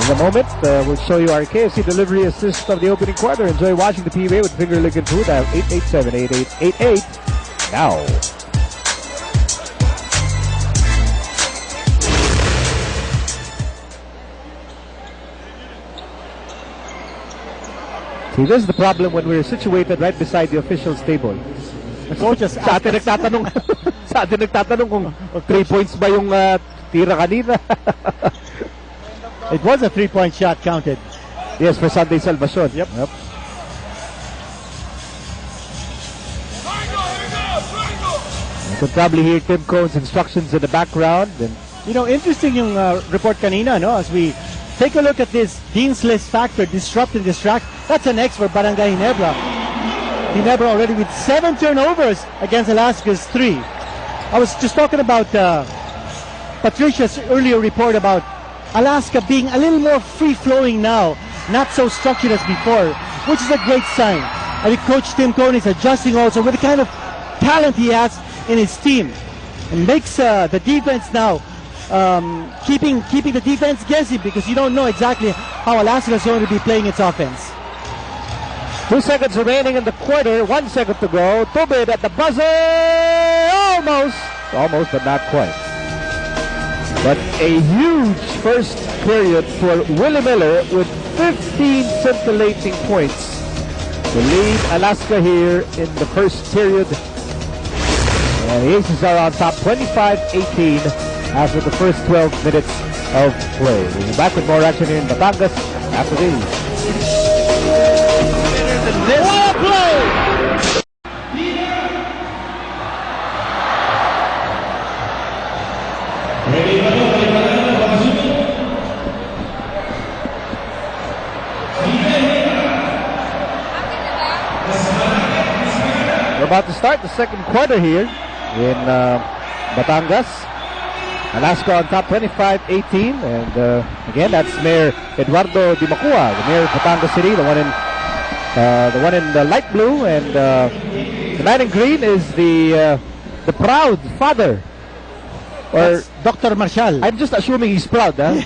In a moment, we'll show you our KFC delivery assist of the opening quarter. Enjoy watching the PBA with finger licking food. Dial 887-8888 now. See, this is the problem when we're situated right beside the official's table. Sa atin nagtatanong kung 3 points ba yung tira kanina. It was a 3-point shot counted. Yes, for Sunday Salvacion. Yep. You could probably hear Tim Cohn's instructions in the background. And you know, interesting yung report kanina, no? As we take a look at this Dean's List factor, disrupt and distract. That's an X for Barangay Ginebra. Ginebra already with 7 turnovers against Alaska's 3. I was just talking about Patricia's earlier report about Alaska being a little more free-flowing now, not so structured as before, which is a great sign. I think Coach Tim Cohn is adjusting also with the kind of talent he has in his team, and makes the defense now keeping the defense guessing, because you don't know exactly how Alaska is going to be playing its offense. 2 seconds remaining in the quarter. 1 second to go. Tubid at the buzzer. Almost, but not quite. But a huge first period for Willie Miller with 15 scintillating points to lead Alaska here in the first period. And the Aces are on top 25-18 after the first 12 minutes of play. We'll be back with more action here in Batangas after these. What a play! We're about to start the second quarter here in Batangas. Alaska on top 25-18, and again, that's Mayor Eduardo Di Macua, the mayor of Batangas City, the one in the light blue, and the man in green is the proud father, or that's Dr. Marshall. I'm just assuming he's proud, huh?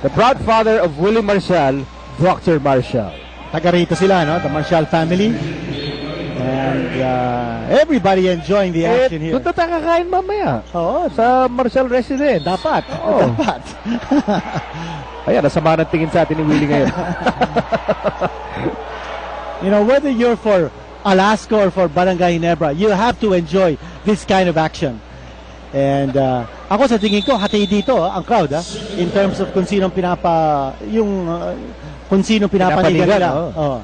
The proud father of Willie Marshall, Dr. Marshall. Taga rito sila, no? The Marshall family. And everybody enjoying the action here. Doon na tayo kakain mamaya. Oo, sa Marshall Residence. Dapat. Oh. Dapat. Ayan, nasama ng tingin sa atin ni Willie ngayon. You know, whether you're for Alaska or for Barangay Ginebra, you have to enjoy this kind of action. And ako sa tingin ko, hati dito ang crowd, in terms of kung sinong pinapanigan nila. Oh.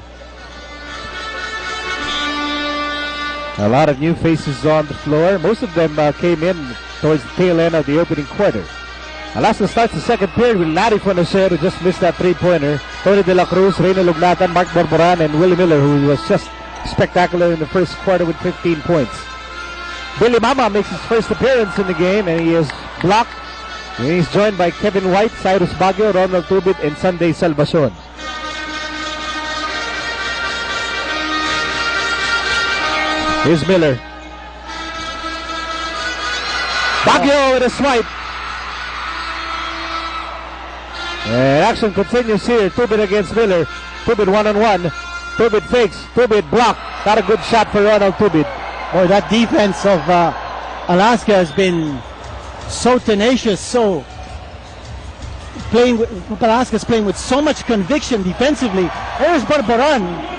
A lot of new faces on the floor. Most of them came in towards the tail end of the opening quarter. Alaska starts the second period with Larry Fonacer, who just missed that three-pointer. Tony De La Cruz, Reyna Lugnatan, Mark Borboran, and Willie Miller, who was just spectacular in the first quarter with 15 points. Billy Mama makes his first appearance in the game, and he is blocked. And he's joined by Kevin White, Cyrus Baguio, Ronald Tubit, and Sunday Salvacion. Here's Miller. Baguio with a swipe. And action continues here. Tubit against Miller. Tubit one-on-one. Tubit fakes. Tubit blocked. Not a good shot for Ronald Tubit. Boy, that defense of Alaska has been so tenacious, Alaska's playing with so much conviction defensively. There's Borboran.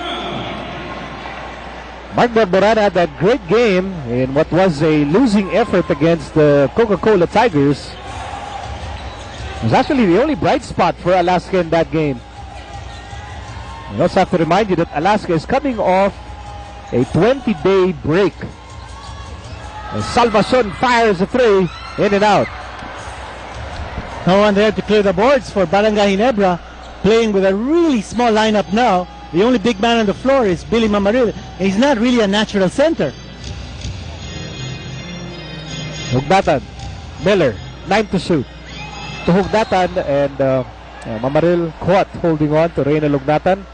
Mark Borboran had that great game in what was a losing effort against the Coca-Cola Tigers. It was actually the only bright spot for Alaska in that game. I also have to remind you that Alaska is coming off a 20-day break. And Salvacion fires a three, in and out. No one there to clear the boards for Barangay Ginebra, playing with a really small lineup now. The only big man on the floor is Billy Mamaril. He's not really a natural center. Hugnatan, Miller, 9 to shoot. To Hugnatan, and Mamaril caught holding on to Reyna Lugnatan.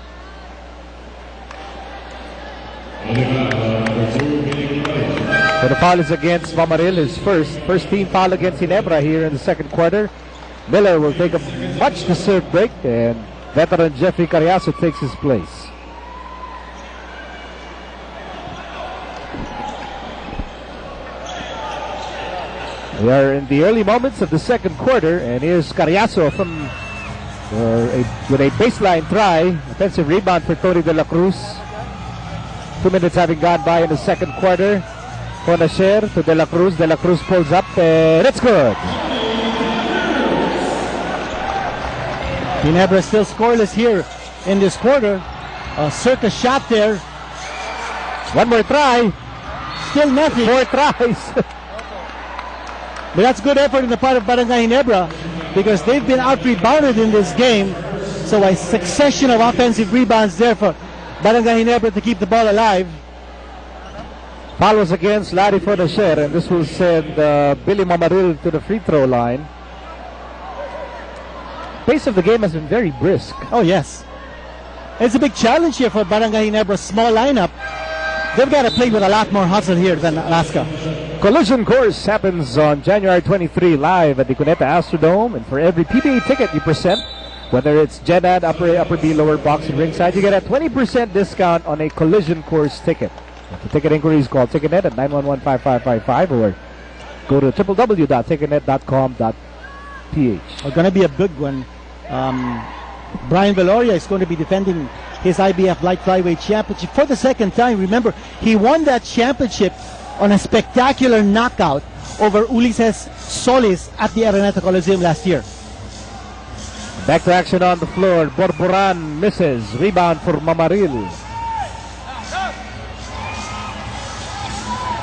So the foul is against Mamaril, his first team foul against Ginebra here in the second quarter. Miller will take a much-deserved break, and veteran Jeffrey Carriazo takes his place. We are in the early moments of the second quarter, and here's Carriazo from with a baseline try. Offensive rebound for Tony De La Cruz. 2 minutes having gone by in the second quarter. Conacher to De La Cruz. De La Cruz pulls up, and it's good. Ginebra still scoreless here in this quarter. Circa shot there. One more try. Still nothing. 4 tries. But that's good effort in the part of Barangay Ginebra because they've been out-rebounded in this game. So a succession of offensive rebounds there for Barangay Ginebra to keep the ball alive. Foul was against Larry Conacher, and this will send Billy Mamaril to the free throw line. Pace of the game has been very brisk. Oh, yes. It's a big challenge here for Barangay Ginebra's small lineup. They've got to play with a lot more hustle here than Alaska. Collision Course happens on January 23 live at the Cuneta Astrodome, and for every PBA ticket you present, whether it's Jedad, upper B, lower box, and ringside, you get a 20% discount on a Collision Course ticket. For ticket inquiries, call TicketNet at 911-5555 or go to www.ticketnet.com.ph. It's going to be a big one. Brian Veloria is going to be defending his IBF Light Flyweight Championship for the second time. Remember, he won that championship on a spectacular knockout over Ulises Solis at the Araneta Coliseum last year. Back to action on the floor. Borboran misses. Rebound for Mamaril.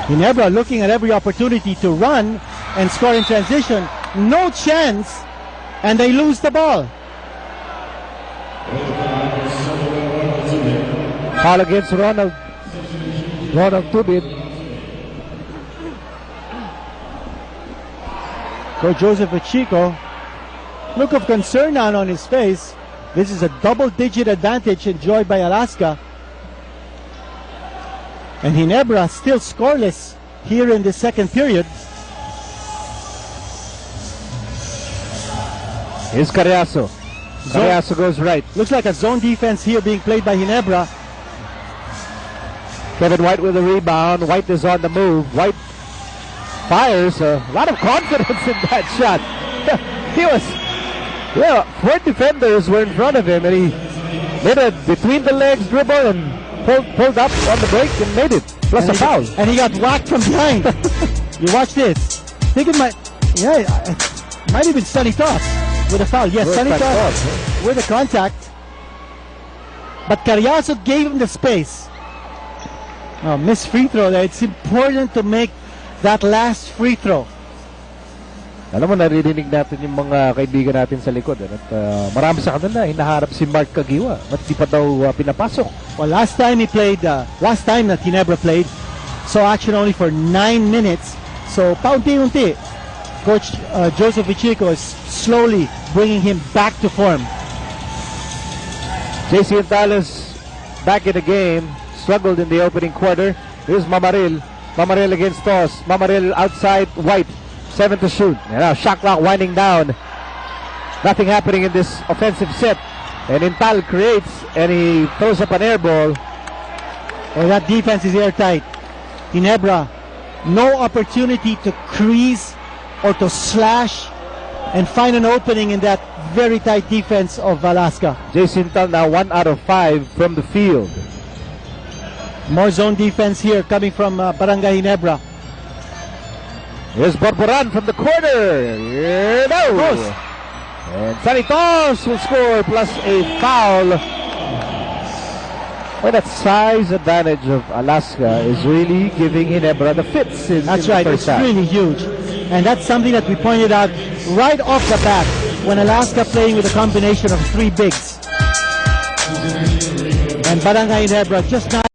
Ginebra looking at every opportunity to run and score in transition. No chance, and they lose the ball. Foul against Ronald Tubid. Coach Joseph Pacheco, look of concern now on his face. This is a double-digit advantage enjoyed by Alaska. And Ginebra still scoreless here in the second period. Here's Carriazo. Carriazo goes right. Looks like a zone defense here being played by Ginebra. Kevin White with a rebound. White is on the move. White fires. A lot of confidence in that shot. Four defenders were in front of him, and he made a between the legs dribble and pulled up on the break and made it. Plus a foul. And he got whacked from behind. You watch this. I think it might have been Sonny Toss with a foul. Yes, Sonny Toss with a contact. But Carriazo gave him the space. Missed free throw there. It's important to make that last free throw. Alam mo, naririnig natin yung mga kaibigan natin sa likod. At marami sa kanila, hinaharap si Mark Kagiwa. Ba't di pa daw pinapasok? Well, last time that Ginebra played, saw action only for 9 minutes. So, paunti-unti, Coach Joseph Pacheco is slowly bringing him back to form. JC Gonzalez back in the game. Struggled in the opening quarter. Here's Mamaril. Mamaril against Toss. Mamaril outside White. 7 to shoot. And now shot clock winding down. Nothing happening in this offensive set. And Intal creates and he throws up an air ball. Well, that defense is airtight. Ginebra, no opportunity to crease or to slash and find an opening in that very tight defense of Alaska. Jason Intal now 1 out of 5 from the field. More zone defense here coming from Barangay Ginebra. Here's Borboran from the corner. No! And Sanitos will score plus a foul. Well, that size advantage of Alaska is really giving Ginebra the fits. That's right. It's really huge. And that's something that we pointed out right off the bat when Alaska playing with a combination of 3 bigs. And Barangay Ginebra just not